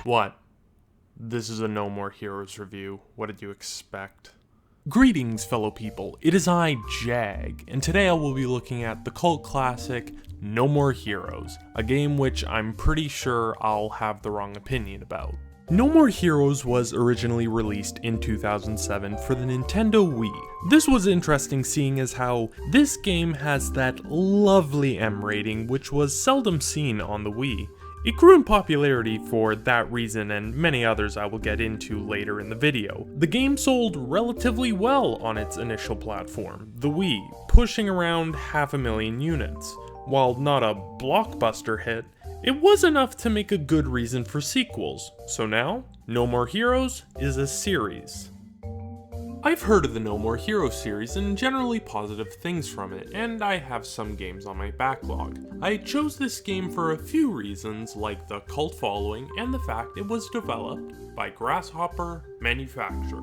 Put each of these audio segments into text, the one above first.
What? This is a No More Heroes review. What did you expect? Greetings, fellow people. It is I, Jag, and today I will be looking at the cult classic No More Heroes, a game which I'm pretty sure I'll have the wrong opinion about. No More Heroes was originally released in 2007 for the Nintendo Wii. This was interesting seeing as how this game has that lovely M rating which was seldom seen on the Wii. It grew in popularity for that reason and many others I will get into later in the video. The game sold relatively well on its initial platform, the Wii, pushing around 500,000 units. While not a blockbuster hit, it was enough to make a good reason for sequels, so now, No More Heroes is a series. I've heard of the No More Heroes series and generally positive things from it, and I have some games on my backlog. I chose this game for a few reasons, like the cult following and the fact it was developed by Grasshopper Manufacture,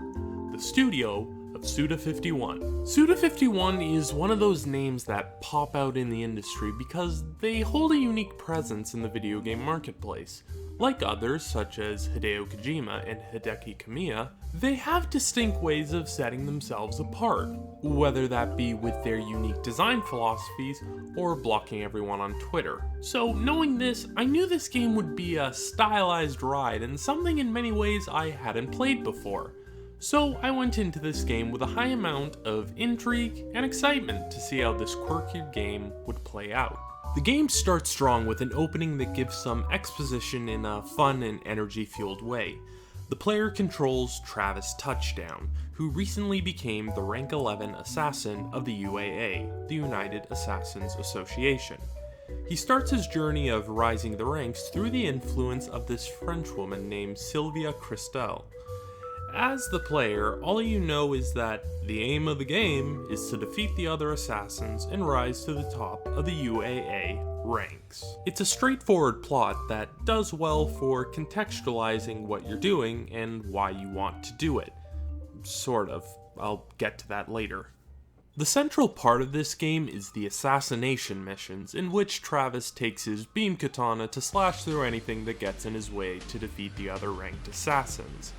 the studio of Suda51. Suda51 is one of those names that pop out in the industry because they hold a unique presence in the video game marketplace. Like others, such as Hideo Kojima and Hideki Kamiya, they have distinct ways of setting themselves apart, whether that be with their unique design philosophies or blocking everyone on Twitter. So knowing this, I knew this game would be a stylized ride and something in many ways I hadn't played before. So I went into this game with a high amount of intrigue and excitement to see how this quirky game would play out. The game starts strong with an opening that gives some exposition in a fun and energy-fueled way. The player controls Travis Touchdown, who recently became the rank 11 assassin of the UAA, the United Assassins Association. He starts his journey of rising the ranks through the influence of this Frenchwoman named Sylvia Christel. As the player, all you know is that the aim of the game is to defeat the other assassins and rise to the top of the UAA ranks. It's a straightforward plot that does well for contextualizing what you're doing and why you want to do it. Sort of. I'll get to that later. The central part of this game is the assassination missions, in which Travis takes his beam katana to slash through anything that gets in his way to defeat the other ranked assassins.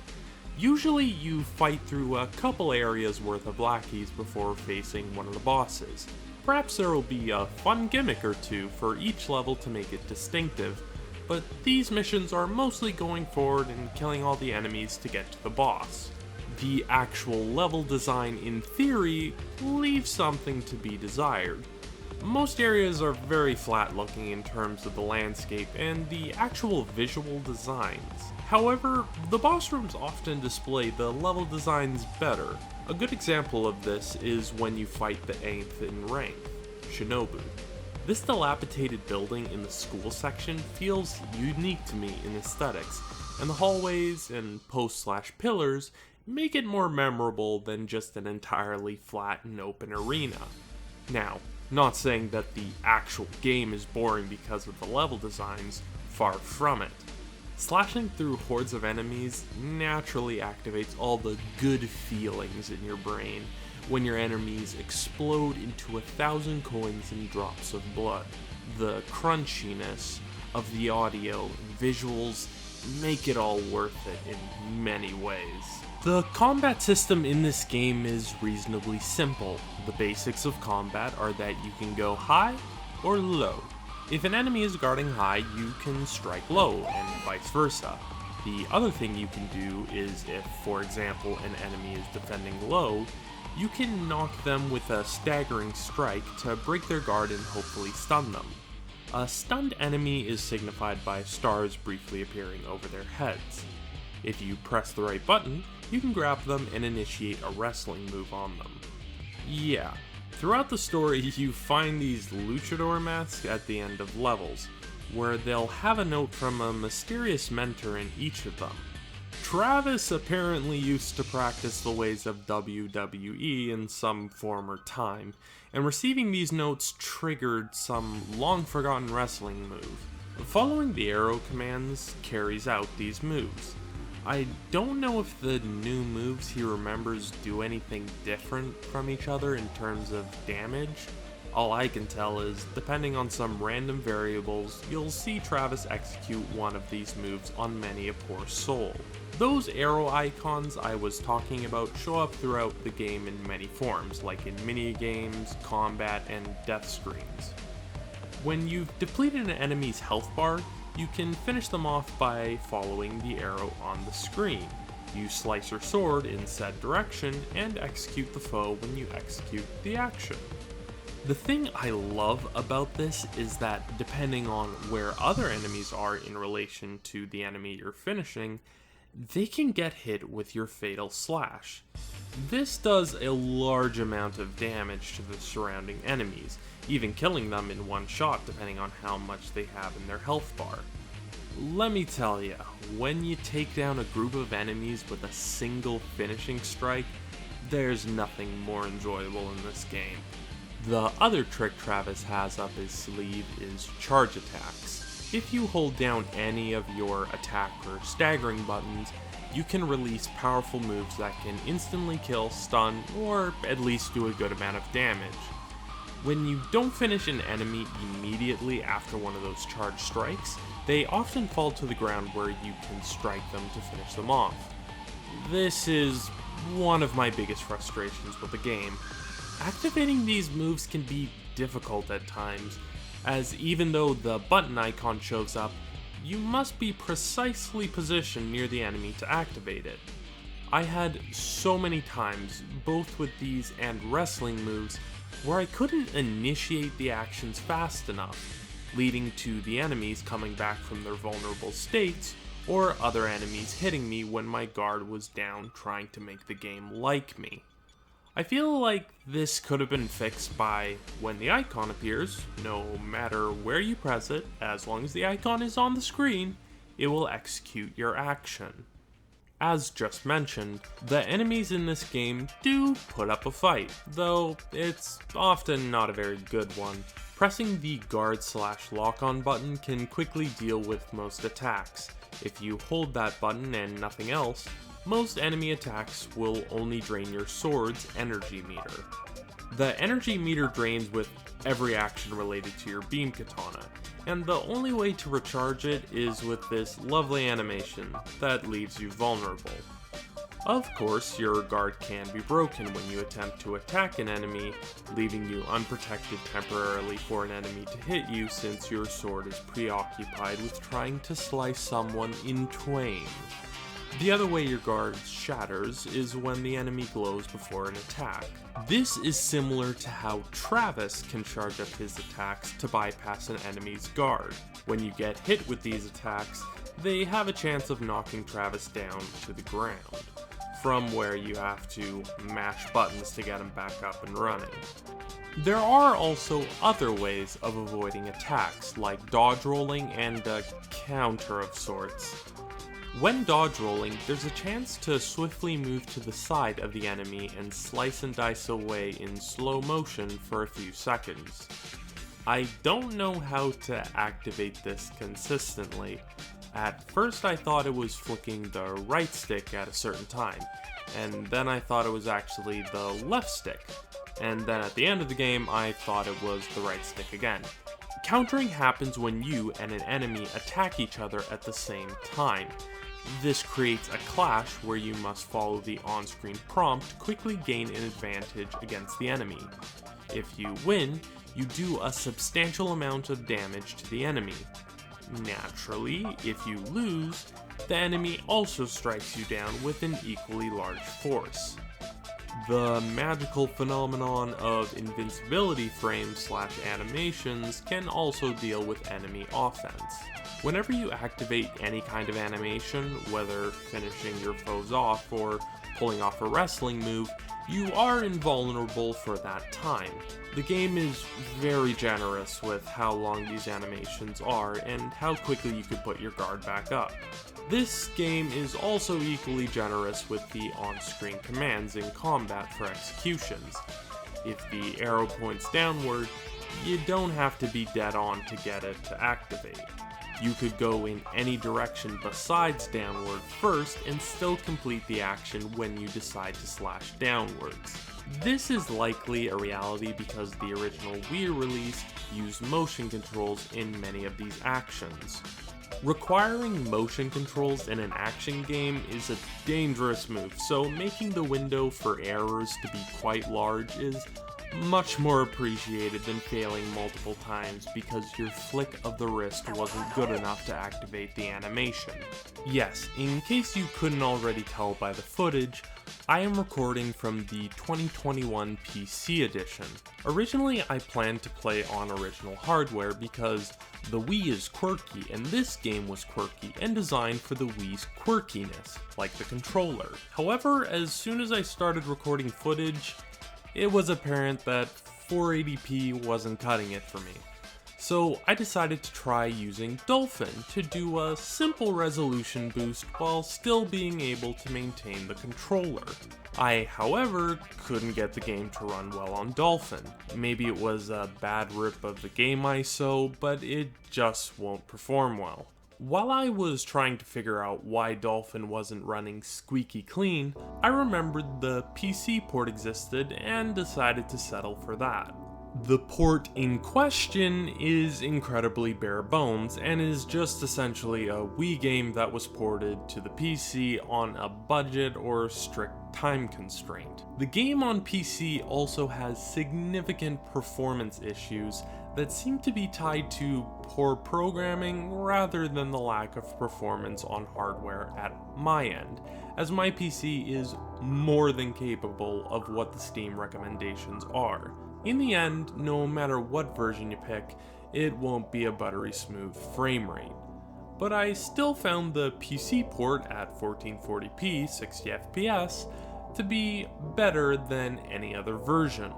Usually you fight through a couple areas worth of lackeys before facing one of the bosses. Perhaps there will be a fun gimmick or two for each level to make it distinctive, but these missions are mostly going forward and killing all the enemies to get to the boss. The actual level design in theory leaves something to be desired. Most areas are very flat looking in terms of the landscape and the actual visual designs. However, the boss rooms often display the level designs better. A good example of this is when you fight the 8th in rank, Shinobu. This dilapidated building in the school section feels unique to me in aesthetics, and the hallways and posts/pillars make it more memorable than just an entirely flat and open arena. Now, not saying that the actual game is boring because of the level designs, far from it. Slashing through hordes of enemies naturally activates all the good feelings in your brain when your enemies explode into 1,000 coins and drops of blood. The crunchiness of the audio and visuals make it all worth it in many ways. The combat system in this game is reasonably simple. The basics of combat are that you can go high or low. If an enemy is guarding high, you can strike low, and vice versa. The other thing you can do is if, for example, an enemy is defending low, you can knock them with a staggering strike to break their guard and hopefully stun them. A stunned enemy is signified by stars briefly appearing over their heads. If you press the right button, you can grab them and initiate a wrestling move on them. Yeah. Throughout the story, you find these luchador masks at the end of levels, where they'll have a note from a mysterious mentor in each of them. Travis apparently used to practice the ways of WWE in some former time, and receiving these notes triggered some long-forgotten wrestling move. Following the arrow commands carries out these moves. I don't know if the new moves he remembers do anything different from each other in terms of damage, All I can tell is, depending on some random variables, you'll see Travis execute one of these moves on many a poor soul. Those arrow icons I was talking about show up throughout the game in many forms, like in minigames, combat, and death screens. When you've depleted an enemy's health bar, you can finish them off by following the arrow on the screen. You slice your sword in said direction and execute the foe when you execute the action. The thing I love about this is that depending on where other enemies are in relation to the enemy you're finishing, they can get hit with your fatal slash. This does a large amount of damage to the surrounding enemies, even killing them in one shot depending on how much they have in their health bar. Let me tell ya, when you take down a group of enemies with a single finishing strike, there's nothing more enjoyable in this game. The other trick Travis has up his sleeve is charge attacks. If you hold down any of your attack or staggering buttons, you can release powerful moves that can instantly kill, stun, or at least do a good amount of damage. When you don't finish an enemy immediately after one of those charge strikes, they often fall to the ground where you can strike them to finish them off. This is one of my biggest frustrations with the game. Activating these moves can be difficult at times, as even though the button icon shows up, you must be precisely positioned near the enemy to activate it. I had so many times, both with these and wrestling moves, where I couldn't initiate the actions fast enough, leading to the enemies coming back from their vulnerable states, or other enemies hitting me when my guard was down trying to make the game like me. I feel like this could have been fixed by, when the icon appears, no matter where you press it, as long as the icon is on the screen, it will execute your action. As just mentioned, the enemies in this game do put up a fight, though it's often not a very good one. Pressing the guard/lock-on button can quickly deal with most attacks. If you hold that button and nothing else, most enemy attacks will only drain your sword's energy meter. The energy meter drains with every action related to your beam katana, and the only way to recharge it is with this lovely animation that leaves you vulnerable. Of course, your guard can be broken when you attempt to attack an enemy, leaving you unprotected temporarily for an enemy to hit you since your sword is preoccupied with trying to slice someone in twain. The other way your guard shatters is when the enemy glows before an attack. This is similar to how Travis can charge up his attacks to bypass an enemy's guard. When you get hit with these attacks, they have a chance of knocking Travis down to the ground, from where you have to mash buttons to get him back up and running. There are also other ways of avoiding attacks, like dodge rolling and a counter of sorts. When dodge rolling, there's a chance to swiftly move to the side of the enemy and slice and dice away in slow motion for a few seconds. I don't know how to activate this consistently. At first I thought it was flicking the right stick at a certain time, and then I thought it was actually the left stick, and then at the end of the game I thought it was the right stick again. Countering happens when you and an enemy attack each other at the same time. This creates a clash where you must follow the on-screen prompt to quickly gain an advantage against the enemy. If you win, you do a substantial amount of damage to the enemy. Naturally, if you lose, the enemy also strikes you down with an equally large force. The magical phenomenon of invincibility frames/animations can also deal with enemy offense. Whenever you activate any kind of animation, whether finishing your foes off or pulling off a wrestling move, you are invulnerable for that time. The game is very generous with how long these animations are and how quickly you can put your guard back up. This game is also equally generous with the on-screen commands in combat for executions. If the arrow points downward, you don't have to be dead on to get it to activate. You could go in any direction besides downward first and still complete the action when you decide to slash downwards. This is likely a reality because the original Wii release used motion controls in many of these actions. Requiring motion controls in an action game is a dangerous move, so making the window for errors to be quite large is much more appreciated than failing multiple times because your flick of the wrist wasn't good enough to activate the animation. Yes, in case you couldn't already tell by the footage, I am recording from the 2021 PC edition. Originally, I planned to play on original hardware because the Wii is quirky, and this game was quirky and designed for the Wii's quirkiness, like the controller. However, as soon as I started recording footage, it was apparent that 480p wasn't cutting it for me. So I decided to try using Dolphin to do a simple resolution boost while still being able to maintain the controller. I, however, couldn't get the game to run well on Dolphin. Maybe it was a bad rip of the game ISO, but it just won't perform well. While I was trying to figure out why Dolphin wasn't running squeaky clean, I remembered the PC port existed and decided to settle for that. The port in question is incredibly bare bones and is just essentially a Wii game that was ported to the PC on a budget or strict time constraint. The game on PC also has significant performance issues that seem to be tied to poor programming rather than the lack of performance on hardware at my end, as my PC is more than capable of what the Steam recommendations are. In the end, no matter what version you pick, it won't be a buttery smooth frame rate. But I still found the PC port at 1440p 60fps to be better than any other version.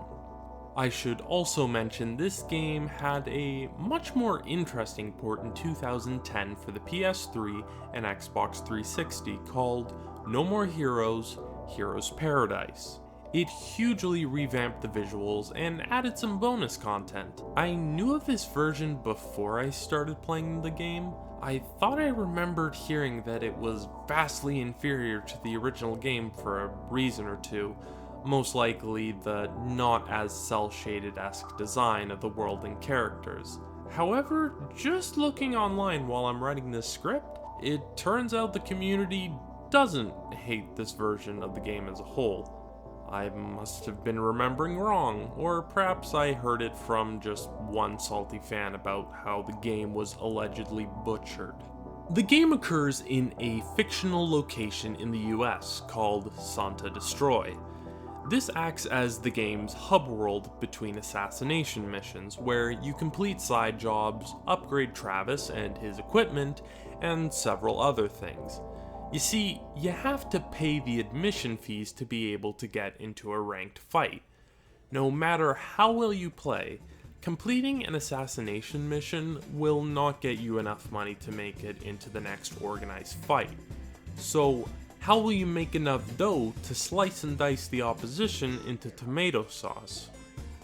I should also mention this game had a much more interesting port in 2010 for the PS3 and Xbox 360 called No More Heroes, Heroes Paradise. It hugely revamped the visuals and added some bonus content. I knew of this version before I started playing the game. I thought I remembered hearing that it was vastly inferior to the original game for a reason or two, most likely the not as cel-shaded-esque design of the world and characters. However, just looking online while I'm writing this script, it turns out the community doesn't hate this version of the game as a whole. I must have been remembering wrong, or perhaps I heard it from just one salty fan about how the game was allegedly butchered. The game occurs in a fictional location in the US called Santa Destroy. This acts as the game's hub world between assassination missions, where you complete side jobs, upgrade Travis and his equipment, and several other things. You see, you have to pay the admission fees to be able to get into a ranked fight. No matter how well you play, completing an assassination mission will not get you enough money to make it into the next organized fight. So, how will you make enough dough to slice and dice the opposition into tomato sauce?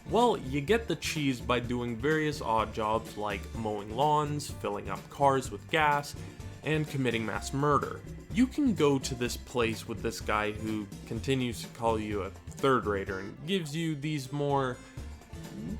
Well, you get the cheese by doing various odd jobs like mowing lawns, filling up cars with gas, and committing mass murder. You can go to this place with this guy who continues to call you a third-rater and gives you these more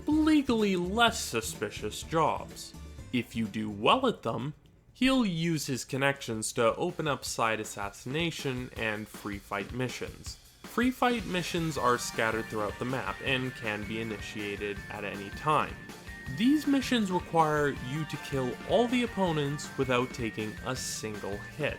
legally less suspicious jobs. If you do well at them, he'll use his connections to open up side assassination and free fight missions. Free fight missions are scattered throughout the map and can be initiated at any time. These missions require you to kill all the opponents without taking a single hit,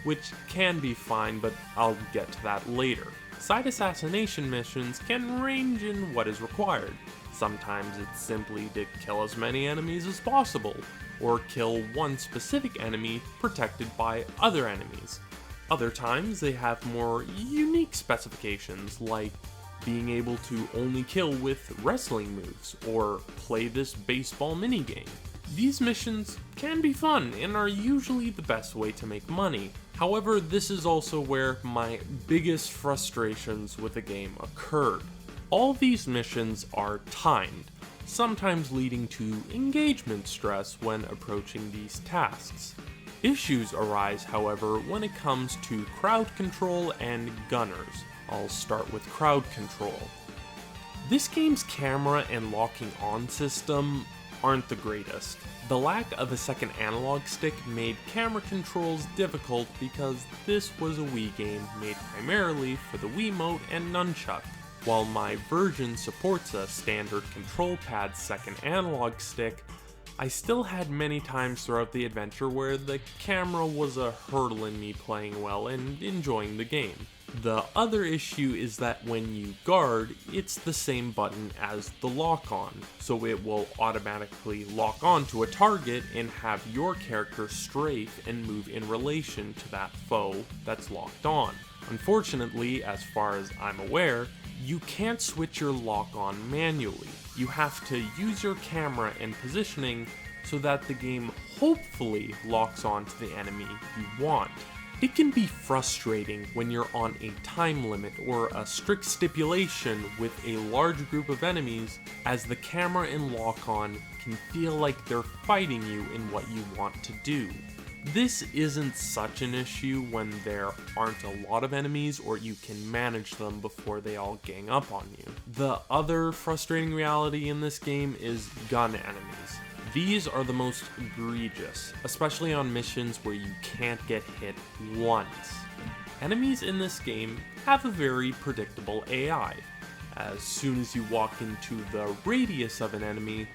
which can be fine, but I'll get to that later. Side assassination missions can range in what is required. Sometimes it's simply to kill as many enemies as possible, or kill one specific enemy protected by other enemies. Other times they have more unique specifications, like being able to only kill with wrestling moves, or play this baseball minigame. These missions can be fun and are usually the best way to make money. However, this is also where my biggest frustrations with the game occurred. All these missions are timed, sometimes leading to engagement stress when approaching these tasks. Issues arise, however, when it comes to crowd control and gunners. I'll start with crowd control. This game's camera and locking on system aren't the greatest. The lack of a second analog stick made camera controls difficult because this was a Wii game made primarily for the Wiimote and Nunchuck. While my version supports a standard control pad second analog stick, I still had many times throughout the adventure where the camera was a hurdle in me playing well and enjoying the game. The other issue is that when you guard, it's the same button as the lock on, so it will automatically lock on to a target and have your character strafe and move in relation to that foe that's locked on. Unfortunately, as far as I'm aware, you can't switch your lock on manually. You have to use your camera and positioning so that the game hopefully locks on to the enemy you want. It can be frustrating when you're on a time limit or a strict stipulation with a large group of enemies, as the camera and lock-on can feel like they're fighting you in what you want to do. This isn't such an issue when there aren't a lot of enemies or you can manage them before they all gang up on you. The other frustrating reality in this game is gun enemies. These are the most egregious, especially on missions where you can't get hit once. Enemies in this game have a very predictable AI. As soon as you walk into the radius of an enemy,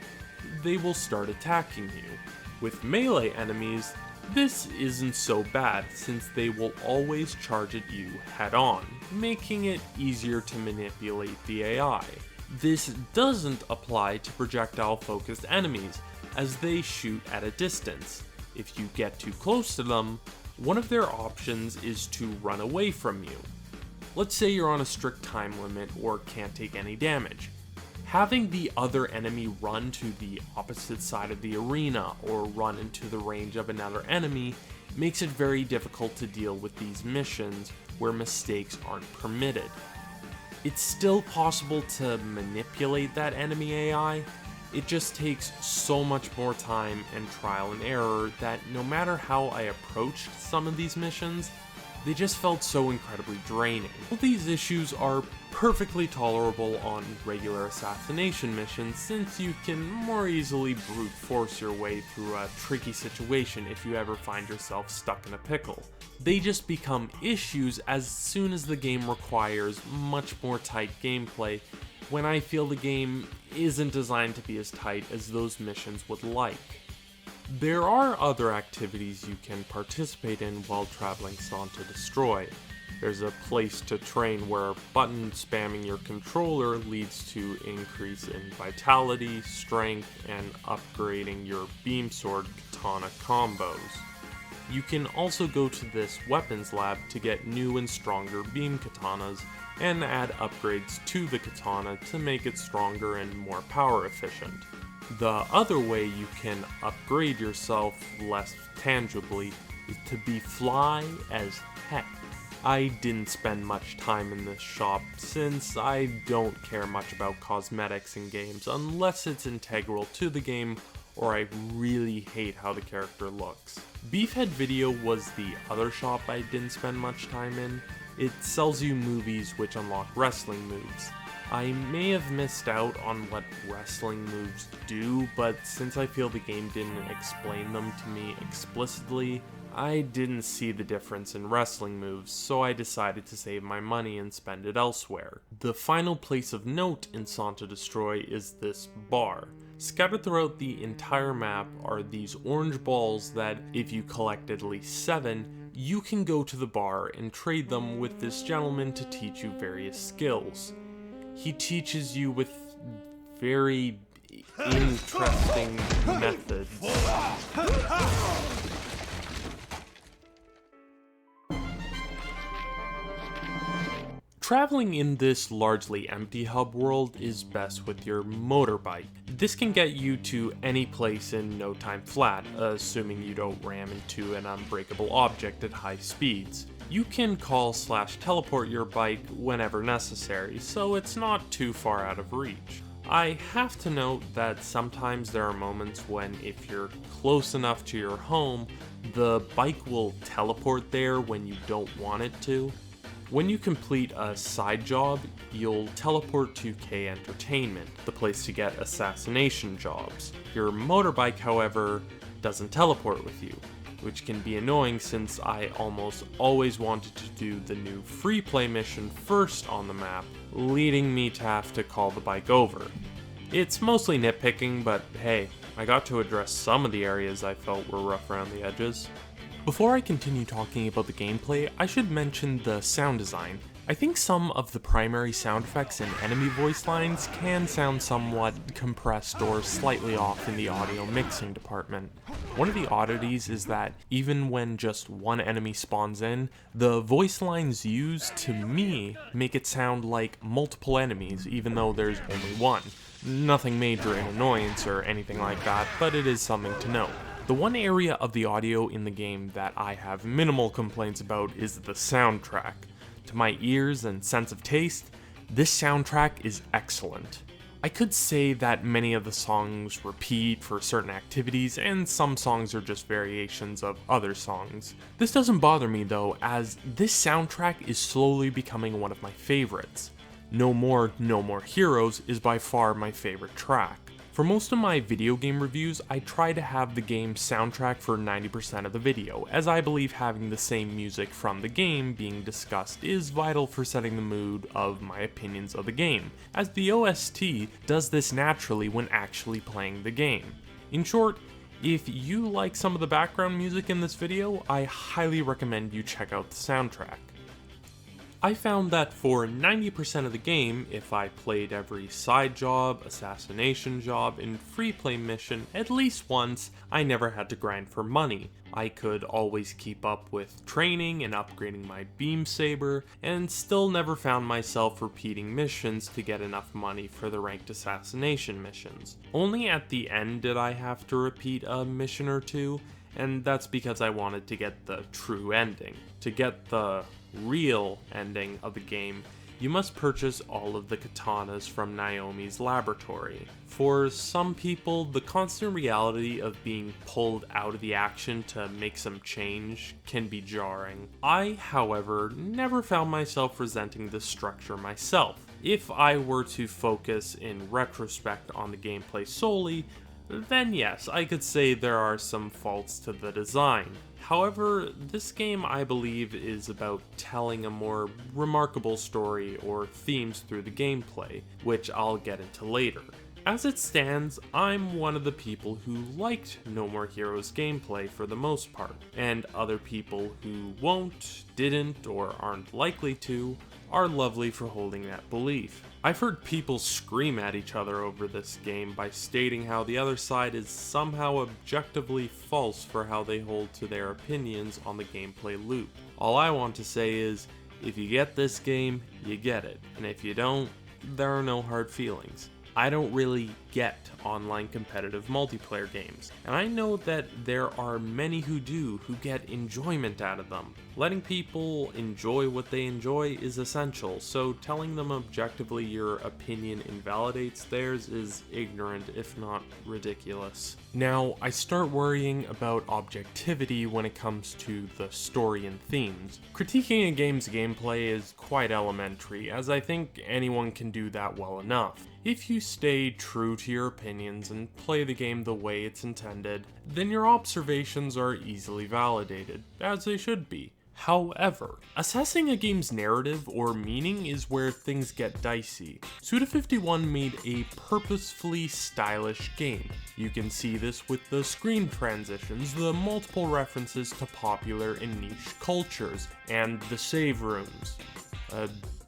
they will start attacking you. With melee enemies, this isn't so bad since they will always charge at you head on, making it easier to manipulate the AI. This doesn't apply to projectile-focused enemies, as they shoot at a distance. If you get too close to them, one of their options is to run away from you. Let's say you're on a strict time limit or can't take any damage. Having the other enemy run to the opposite side of the arena or run into the range of another enemy makes it very difficult to deal with these missions where mistakes aren't permitted. It's still possible to manipulate that enemy AI, it just takes so much more time and trial and error that no matter how I approached some of these missions, they just felt so incredibly draining. All these issues are perfectly tolerable on regular assassination missions since you can more easily brute force your way through a tricky situation if you ever find yourself stuck in a pickle. They just become issues as soon as the game requires much more tight gameplay, when I feel the game isn't designed to be as tight as those missions would like. There are other activities you can participate in while traveling Santa Destroy. There's a place to train where button spamming your controller leads to increase in vitality, strength, and upgrading your beam sword katana combos. You can also go to this weapons lab to get new and stronger beam katanas and add upgrades to the katana to make it stronger and more power efficient. The other way you can upgrade yourself less tangibly is to be fly as heck. I didn't spend much time in this shop since I don't care much about cosmetics in games unless it's integral to the game or I really hate how the character looks. Beefhead Video was the other shop I didn't spend much time in. It sells you movies which unlock wrestling moves. I may have missed out on what wrestling moves do, but since I feel the game didn't explain them to me explicitly, I didn't see the difference in wrestling moves, so I decided to save my money and spend it elsewhere. The final place of note in Santa Destroy is this bar. Scattered throughout the entire map are these orange balls that, if you collect at least 7, you can go to the bar and trade them with this gentleman to teach you various skills. He teaches you with very interesting methods. Traveling in this largely empty hub world is best with your motorbike. This can get you to any place in no time flat, assuming you don't ram into an unbreakable object at high speeds. You can call/teleport your bike whenever necessary, so it's not too far out of reach. I have to note that sometimes there are moments when if you're close enough to your home, the bike will teleport there when you don't want it to. When you complete a side job, you'll teleport to K Entertainment, the place to get assassination jobs. Your motorbike, however, doesn't teleport with you, which can be annoying since I almost always wanted to do the new free play mission first on the map, leading me to have to call the bike over. It's mostly nitpicking, but hey, I got to address some of the areas I felt were rough around the edges. Before I continue talking about the gameplay, I should mention the sound design. I think some of the primary sound effects and enemy voice lines can sound somewhat compressed or slightly off in the audio mixing department. One of the oddities is that even when just one enemy spawns in, the voice lines used to me make it sound like multiple enemies even though there's only one. Nothing major in annoyance or anything like that, but it is something to note. The one area of the audio in the game that I have minimal complaints about is the soundtrack. To my ears and sense of taste, this soundtrack is excellent. I could say that many of the songs repeat for certain activities, and some songs are just variations of other songs. This doesn't bother me though, as this soundtrack is slowly becoming one of my favorites. No More Heroes is by far my favorite track. For most of my video game reviews, I try to have the game's soundtrack for 90% of the video, as I believe having the same music from the game being discussed is vital for setting the mood of my opinions of the game, as the OST does this naturally when actually playing the game. In short, if you like some of the background music in this video, I highly recommend you check out the soundtrack. I found that for 90% of the game, if I played every side job, assassination job, and free play mission at least once, I never had to grind for money. I could always keep up with training and upgrading my beam saber, and still never found myself repeating missions to get enough money for the ranked assassination missions. Only at the end did I have to repeat a mission or two, and that's because I wanted to get the true ending. To get the real ending of the game, you must purchase all of the katanas from Naomi's laboratory. For some people, the constant reality of being pulled out of the action to make some change can be jarring. I, however, never found myself resenting this structure myself. If I were to focus in retrospect on the gameplay solely, then yes, I could say there are some faults to the design. However, this game I believe is about telling a more remarkable story or themes through the gameplay, which I'll get into later. As it stands, I'm one of the people who liked No More Heroes gameplay for the most part, and other people who won't, didn't, or aren't likely to are lovely for holding that belief. I've heard people scream at each other over this game by stating how the other side is somehow objectively false for how they hold to their opinions on the gameplay loop. All I want to say is, if you get this game, you get it, and if you don't, there are no hard feelings. I don't really get online competitive multiplayer games, and I know that there are many who do, who get enjoyment out of them. Letting people enjoy what they enjoy is essential, so telling them objectively your opinion invalidates theirs is ignorant, if not ridiculous. Now, I start worrying about objectivity when it comes to the story and themes. Critiquing a game's gameplay is quite elementary, as I think anyone can do that well enough. If you stay true to your opinions and play the game the way it's intended, then your observations are easily validated, as they should be. However, assessing a game's narrative or meaning is where things get dicey. Suda51 made a purposefully stylish game. You can see this with the screen transitions, the multiple references to popular and niche cultures, and the save rooms.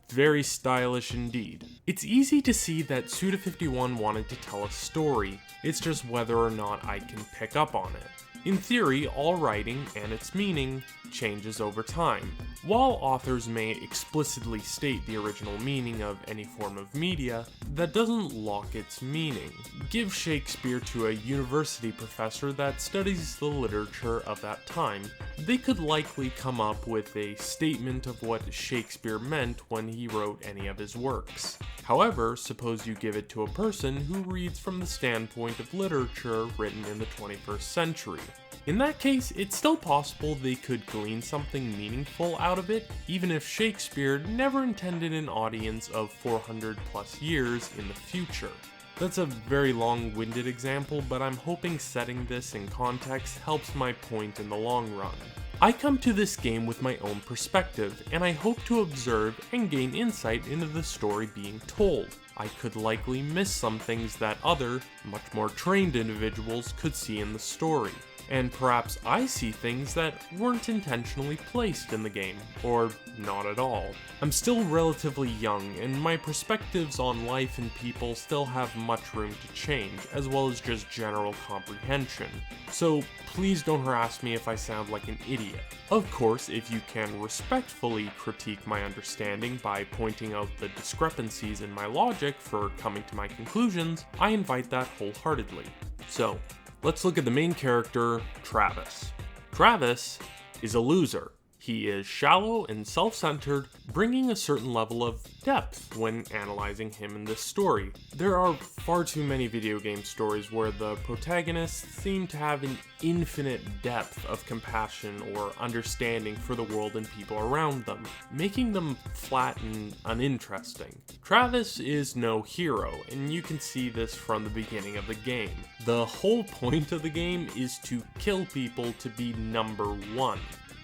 Very stylish indeed. It's easy to see that Suda51 wanted to tell a story, it's just whether or not I can pick up on it. In theory, all writing and its meaning changes over time. While authors may explicitly state the original meaning of any form of media, that doesn't lock its meaning. Give Shakespeare to a university professor that studies the literature of that time. They could likely come up with a statement of what Shakespeare meant when he wrote any of his works. However, suppose you give it to a person who reads from the standpoint of literature written in the 21st century. In that case, it's still possible they could glean something meaningful out of it, even if Shakespeare never intended an audience of 400 plus years in the future. That's a very long-winded example, but I'm hoping setting this in context helps my point in the long run. I come to this game with my own perspective, and I hope to observe and gain insight into the story being told. I could likely miss some things that other, much more trained individuals could see in the story. And perhaps I see things that weren't intentionally placed in the game, or not at all. I'm still relatively young, and my perspectives on life and people still have much room to change, as well as just general comprehension. So please don't harass me if I sound like an idiot. Of course, if you can respectfully critique my understanding by pointing out the discrepancies in my logic for coming to my conclusions, I invite that wholeheartedly. So, let's look at the main character, Travis. Travis is a loser. He is shallow and self-centered, bringing a certain level of depth when analyzing him in this story. There are far too many video game stories where the protagonists seem to have an infinite depth of compassion or understanding for the world and people around them, making them flat and uninteresting. Travis is no hero, and you can see this from the beginning of the game. The whole point of the game is to kill people to be number one.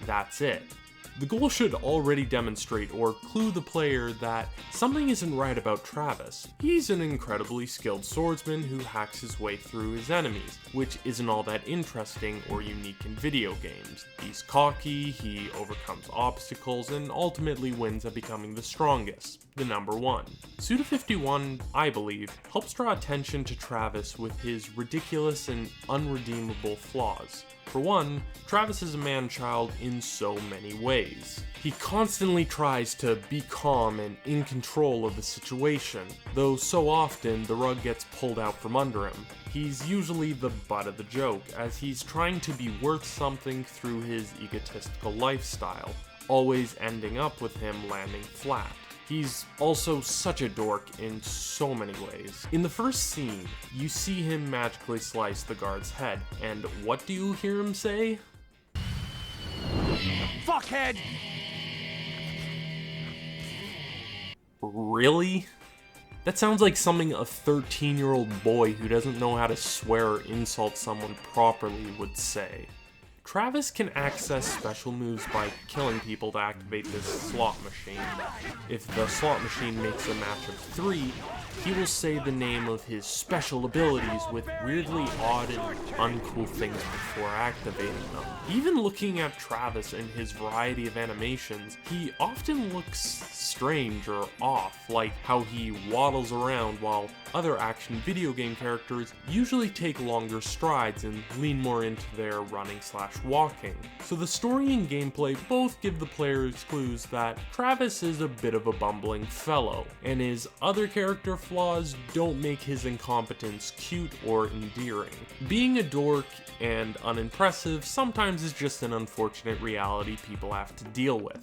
That's it. The goal should already demonstrate or clue the player that something isn't right about Travis. He's an incredibly skilled swordsman who hacks his way through his enemies, which isn't all that interesting or unique in video games. He's cocky, he overcomes obstacles, and ultimately wins at becoming the strongest, the number one. Suda51, I believe, helps draw attention to Travis with his ridiculous and unredeemable flaws. For one, Travis is a man-child in so many ways. He constantly tries to be calm and in control of the situation, though so often the rug gets pulled out from under him. He's usually the butt of the joke, as he's trying to be worth something through his egotistical lifestyle, always ending up with him landing flat. He's also such a dork in so many ways. In the first scene, you see him magically slice the guard's head, and what do you hear him say? Fuckhead! Really? That sounds like something a 13-year-old boy who doesn't know how to swear or insult someone properly would say. Travis can access special moves by killing people to activate this slot machine. If the slot machine makes a match of 3, he will say the name of his special abilities with weirdly odd and uncool things before activating them. Even looking at Travis and his variety of animations, he often looks strange or off, like how he waddles around while other action video game characters usually take longer strides and lean more into their running/walking. So the story and gameplay both give the players clues that Travis is a bit of a bumbling fellow, and his other character flaws don't make his incompetence cute or endearing. Being a dork and unimpressive sometimes is just an unfortunate reality people have to deal with.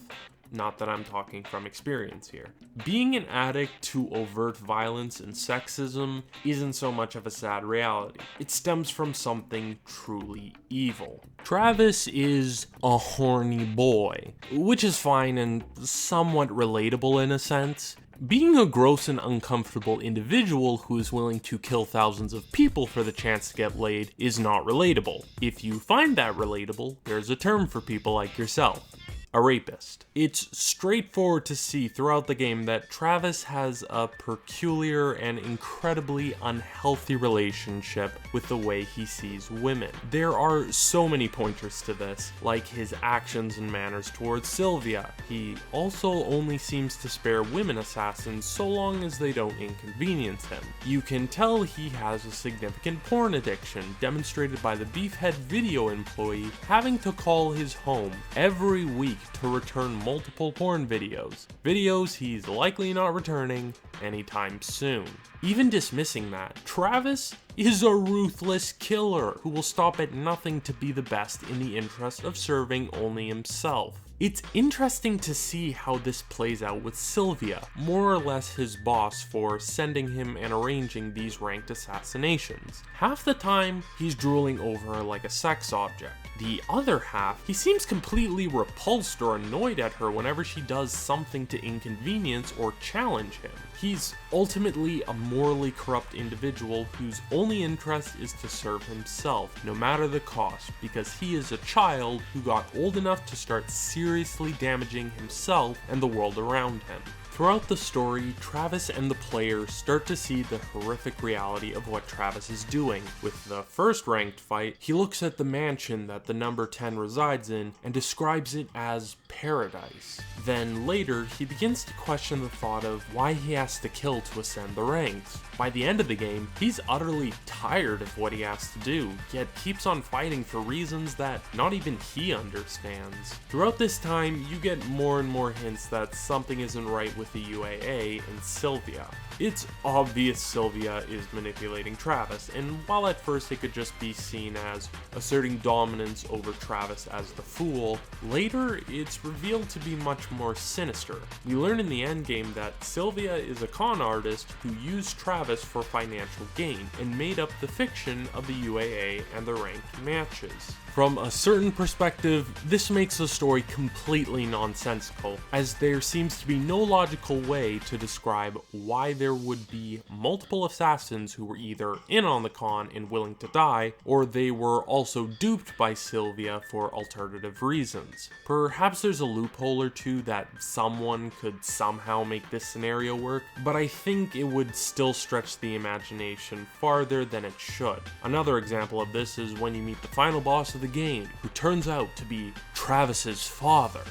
Not that I'm talking from experience here. Being an addict to overt violence and sexism isn't so much of a sad reality. It stems from something truly evil. Travis is a horny boy, which is fine and somewhat relatable in a sense. Being a gross and uncomfortable individual who is willing to kill thousands of people for the chance to get laid is not relatable. If you find that relatable, there's a term for people like yourself. A rapist. It's straightforward to see throughout the game that Travis has a peculiar and incredibly unhealthy relationship with the way he sees women. There are so many pointers to this, like his actions and manners towards Sylvia. He also only seems to spare women assassins so long as they don't inconvenience him. You can tell he has a significant porn addiction, demonstrated by the Beefhead video employee having to call his home every week to return multiple porn videos. Videos he's likely not returning anytime soon. Even dismissing that, Travis is a ruthless killer who will stop at nothing to be the best in the interest of serving only himself. It's interesting to see how this plays out with Sylvia, more or less his boss for sending him and arranging these ranked assassinations. Half the time, he's drooling over her like a sex object. The other half, he seems completely repulsed or annoyed at her whenever she does something to inconvenience or challenge him. He's ultimately a morally corrupt individual whose only interest is to serve himself, no matter the cost, because he is a child who got old enough to start seriously damaging himself and the world around him. Throughout the story, Travis and the player start to see the horrific reality of what Travis is doing. With the first ranked fight, he looks at the mansion that the number 10 resides in and describes it as paradise. Then later, he begins to question the thought of why he has to kill to ascend the ranks. By the end of the game, he's utterly tired of what he has to do, yet keeps on fighting for reasons that not even he understands. Throughout this time, you get more and more hints that something isn't right with the UAA and Sylvia. It's obvious Sylvia is manipulating Travis, and while at first it could just be seen as asserting dominance over Travis as the fool, later it's revealed to be much more sinister. We learn in the endgame that Sylvia is a con artist who used Travis for financial gain and made up the fiction of the UAA and the ranked matches. From a certain perspective, this makes the story completely nonsensical, as there seems to be no logical way to describe why there would be multiple assassins who were either in on the con and willing to die, or they were also duped by Sylvia for alternative reasons. Perhaps there's a loophole or two that someone could somehow make this scenario work, but I think it would still stretch the imagination farther than it should. Another example of this is when you meet the final boss of the game, who turns out to be Travis's father,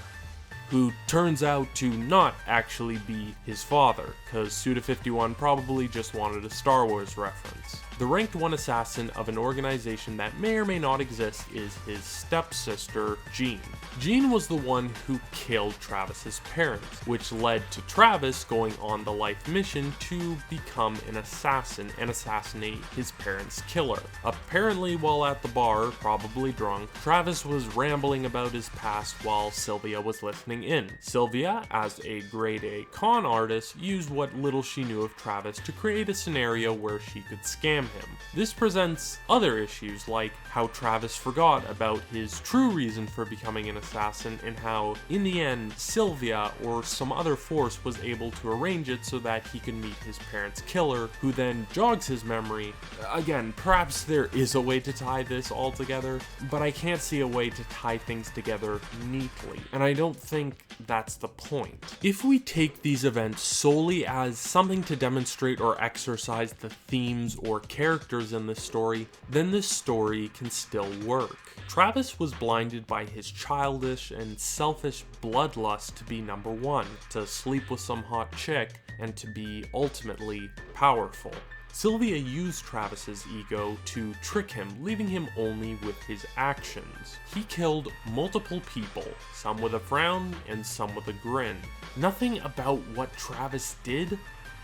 who turns out to not actually be his father, cause Suda51 probably just wanted a Star Wars reference. The ranked 1 assassin of an organization that may or may not exist is his stepsister, Jean. Jean was the one who killed Travis's parents, which led to Travis going on the life mission to become an assassin and assassinate his parents' killer. Apparently, while at the bar, probably drunk, Travis was rambling about his past while Sylvia was listening in. Sylvia, as a grade A con artist, used what little she knew of Travis to create a scenario where she could scam him. This presents other issues like how Travis forgot about his true reason for becoming an assassin and how, in the end, Sylvia or some other force was able to arrange it so that he could meet his parents' killer, who then jogs his memory. Again, perhaps there is a way to tie this all together, but I can't see a way to tie things together neatly, and I don't think that's the point. If we take these events solely as something to demonstrate or exercise the themes or characters in this story, then this story can still work. Travis was blinded by his childish and selfish bloodlust to be number 1, to sleep with some hot chick, and to be ultimately powerful. Sylvia used Travis's ego to trick him, leaving him only with his actions. He killed multiple people, some with a frown and some with a grin. Nothing about what Travis did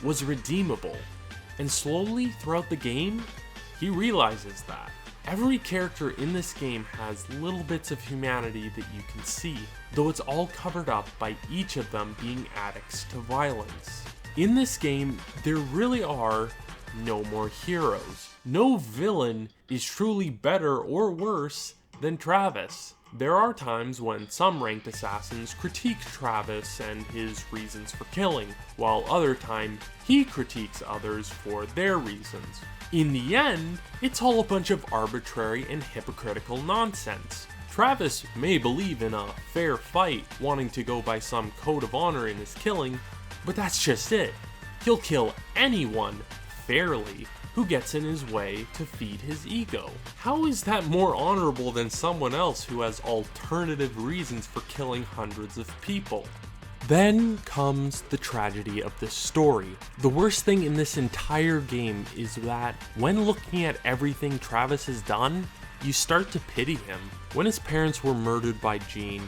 was redeemable, and slowly throughout the game, he realizes that. Every character in this game has little bits of humanity that you can see, though it's all covered up by each of them being addicts to violence. In this game, there really are no more heroes. No villain is truly better or worse than Travis. There are times when some ranked assassins critique Travis and his reasons for killing, while other times he critiques others for their reasons. In the end, it's all a bunch of arbitrary and hypocritical nonsense. Travis may believe in a fair fight, wanting to go by some code of honor in his killing, but that's just it. He'll kill anyone fairly who gets in his way to feed his ego. How is that more honorable than someone else who has alternative reasons for killing hundreds of people? Then comes the tragedy of this story. The worst thing in this entire game is that when looking at everything Travis has done, you start to pity him. When his parents were murdered by Jean,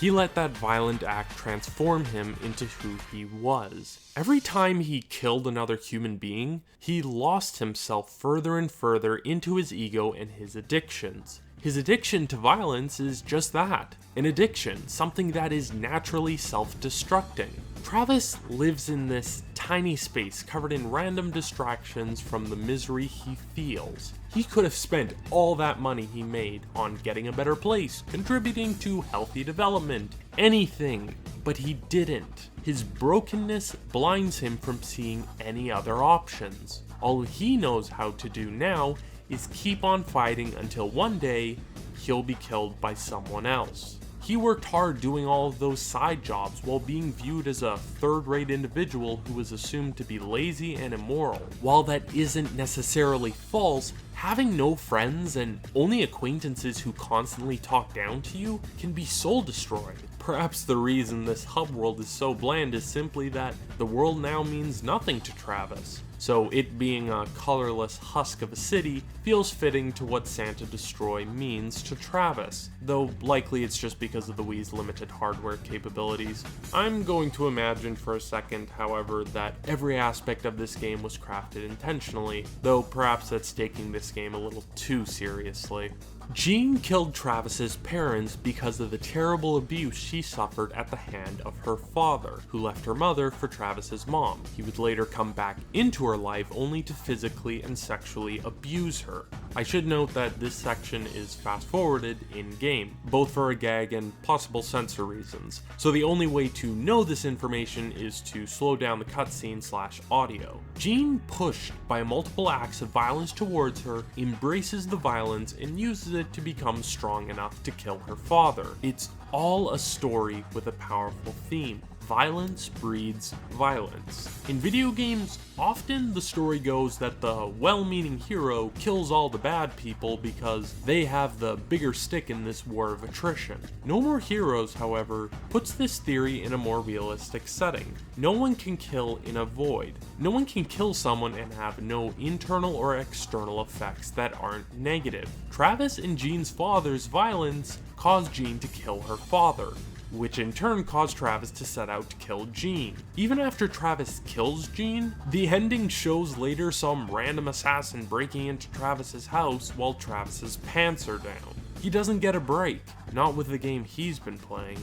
he let that violent act transform him into who he was. Every time he killed another human being, he lost himself further and further into his ego and his addictions. His addiction to violence is just that, an addiction, something that is naturally self-destructing. Travis lives in this tiny space covered in random distractions from the misery he feels. He could have spent all that money he made on getting a better place, contributing to healthy development, anything, but he didn't. His brokenness blinds him from seeing any other options. All he knows how to do now is keep on fighting until one day he'll be killed by someone else. He worked hard doing all of those side jobs while being viewed as a third-rate individual who was assumed to be lazy and immoral. While that isn't necessarily false, having no friends and only acquaintances who constantly talk down to you can be soul-destroying. Perhaps the reason this hub world is so bland is simply that the world now means nothing to Travis. So it being a colorless husk of a city feels fitting to what Santa Destroy means to Travis, though likely it's just because of the Wii's limited hardware capabilities. I'm going to imagine for a second, however, that every aspect of this game was crafted intentionally, though perhaps that's taking this game a little too seriously. Jean killed Travis's parents because of the terrible abuse she suffered at the hand of her father, who left her mother for Travis's mom. He would later come back into her life only to physically and sexually abuse her. I should note that this section is fast-forwarded in-game, both for a gag and possible censor reasons, so the only way to know this information is to slow down the cutscene/audio. Jean, pushed by multiple acts of violence towards her, embraces the violence and uses it to become strong enough to kill her father. It's all a story with a powerful theme. Violence breeds violence. In video games, often the story goes that the well-meaning hero kills all the bad people because they have the bigger stick in this war of attrition. No More Heroes, however, puts this theory in a more realistic setting. No one can kill in a void. No one can kill someone and have no internal or external effects that aren't negative. Travis and Jean's father's violence caused Jean to kill her father, which in turn caused Travis to set out to kill Jean. Even after Travis kills Jean, the ending shows later some random assassin breaking into Travis's house while Travis's pants are down. He doesn't get a break, not with the game he's been playing.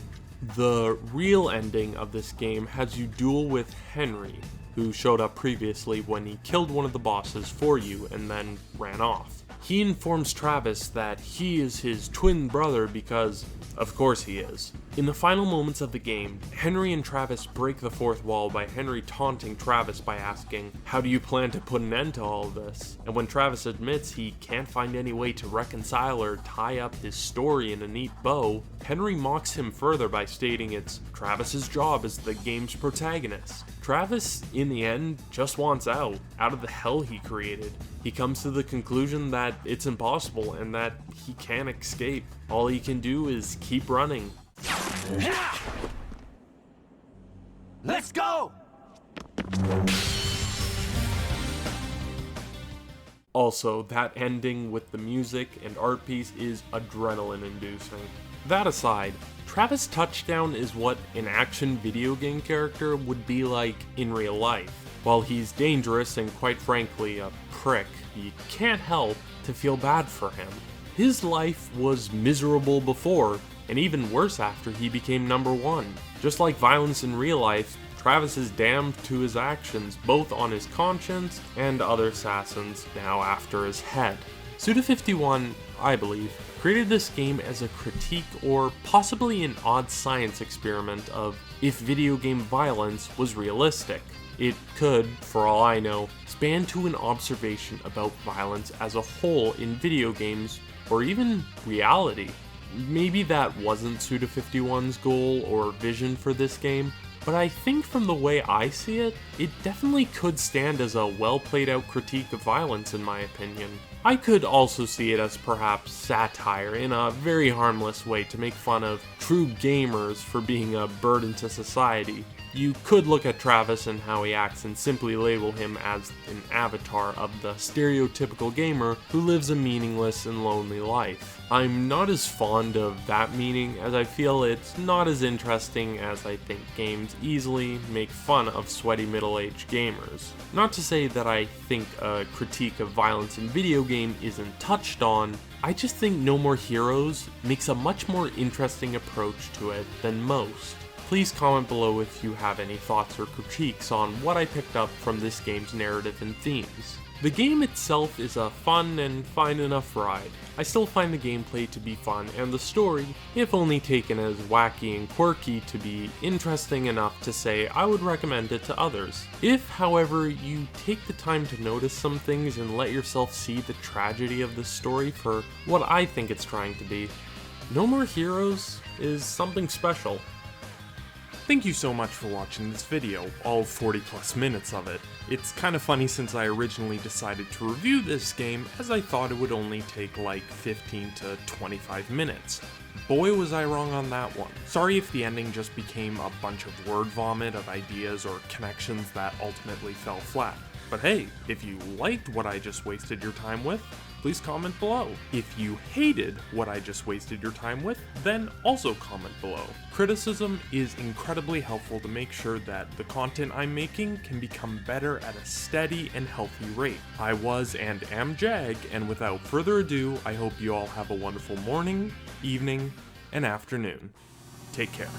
The real ending of this game has you duel with Henry, who showed up previously when he killed one of the bosses for you and then ran off. He informs Travis that he is his twin brother because, of course he is. In the final moments of the game, Henry and Travis break the fourth wall by Henry taunting Travis by asking, "How do you plan to put an end to all of this?" And when Travis admits he can't find any way to reconcile or tie up his story in a neat bow, Henry mocks him further by stating it's Travis's job as the game's protagonist. Travis, in the end, just wants out of the hell he created. He comes to the conclusion that it's impossible and that he can't escape. All he can do is keep running. Let's go! Also, that ending with the music and art piece is adrenaline-inducing. That aside, Travis Touchdown is what an action video game character would be like in real life. While he's dangerous and quite frankly a prick, you can't help to feel bad for him. His life was miserable before, and even worse after he became #1. Just like violence in real life, Travis is damned to his actions, both on his conscience and other assassins now after his head. Suda51, I believe, created this game as a critique or possibly an odd science experiment of if video game violence was realistic. It could, for all I know, span to an observation about violence as a whole in video games, or even reality. Maybe that wasn't Suda51's goal or vision for this game, but I think from the way I see it, it definitely could stand as a well played out critique of violence in my opinion. I could also see it as perhaps satire in a very harmless way to make fun of true gamers for being a burden to society. You could look at Travis and how he acts and simply label him as an avatar of the stereotypical gamer who lives a meaningless and lonely life. I'm not as fond of that meaning as I feel it's not as interesting as I think games easily make fun of sweaty middle-aged gamers. Not to say that I think a critique of violence in video game isn't touched on, I just think No More Heroes makes a much more interesting approach to it than most. Please comment below if you have any thoughts or critiques on what I picked up from this game's narrative and themes. The game itself is a fun and fine enough ride. I still find the gameplay to be fun and the story, if only taken as wacky and quirky, to be interesting enough to say I would recommend it to others. If, however, you take the time to notice some things and let yourself see the tragedy of the story for what I think it's trying to be, No More Heroes is something special. Thank you so much for watching this video, all 40 plus minutes of it. It's kind of funny since I originally decided to review this game as I thought it would only take like 15 to 25 minutes. Boy was I wrong on that one. Sorry if the ending just became a bunch of word vomit of ideas or connections that ultimately fell flat. But hey, if you liked what I just wasted your time with, please comment below. If you hated what I just wasted your time with, then also comment below. Criticism is incredibly helpful to make sure that the content I'm making can become better at a steady and healthy rate. I was and am Jag, and without further ado, I hope you all have a wonderful morning, evening, and afternoon. Take care.